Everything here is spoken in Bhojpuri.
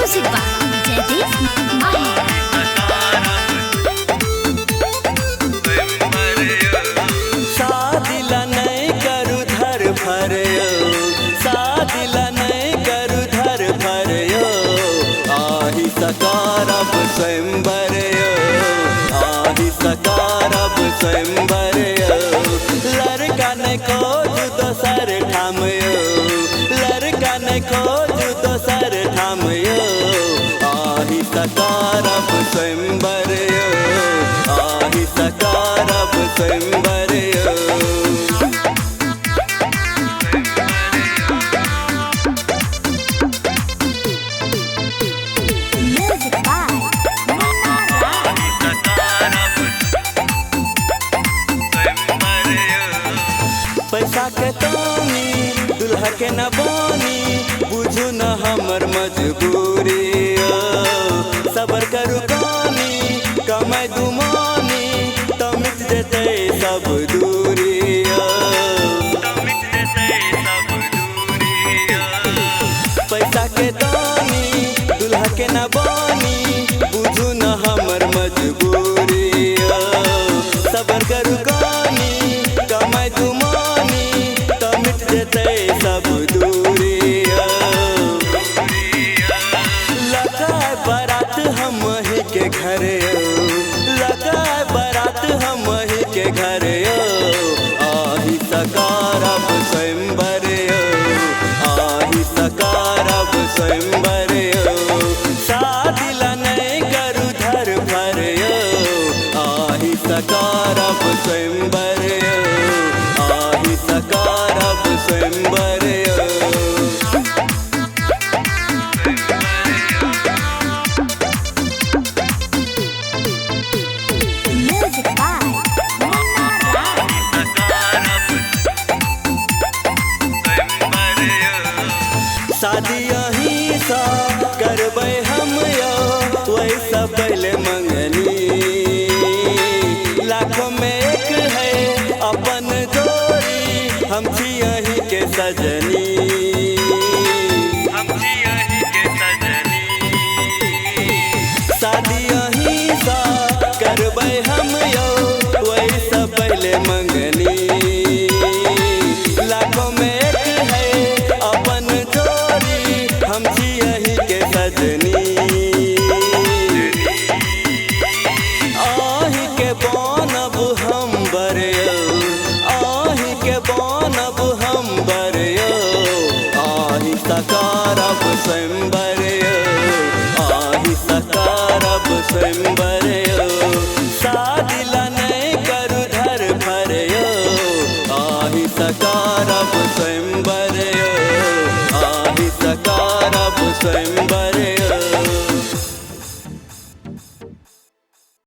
म्यूजिक बा जयदीप माही। शादिला नहीं करू धर भर शादिला नहीं करू धर भर आही सकारब स्वयंवर आही सकारब स्वयंवर लड़का ने खोज दोसर ठाम लड़का ने खोज दोसर ठाम आही सकारब स्वयंवर आही सकारब स्वयंवर म्यूजिक बाय पैसा के तानी दुल्हा के न बानी बुझू न हमर मजबूरी सबर करू कानी कमाई दुमानी तमित देते सब दूरी पैसा के तानी दुल्हा के न बानी बुझू न हमर मजबूरी सबर करू कानी कमाई दुमानी तमित देते सब दूरी लगाए बारात हम ही के घर लगाए बारात हम ही के घर आही सकारब स्वयंवर आही सकारब स्वयंवर शादिला नहीं करू धर भर आही सकारब स्वयंवर आही सकारब स्वयंवर म्यूजिक बाय शादी यहीं सा करबै हम वैसा पहले मंगनी लाखों में एक है अपन जोड़ी हम छी यहीं के सजनी शादी यहीं सा करबै हम वैसा पहले मंगनी लाखों में एक है अपन जोड़ी हम छी यहीं के सजनी आही के बनब हम बर आही के बनब हम बर आही सकारब स्वयंवर आही सकारब स्वयंवर शादिला नहीं करू धर भर आही सकारब स्वयंवर आही सकारब स्वयंवर।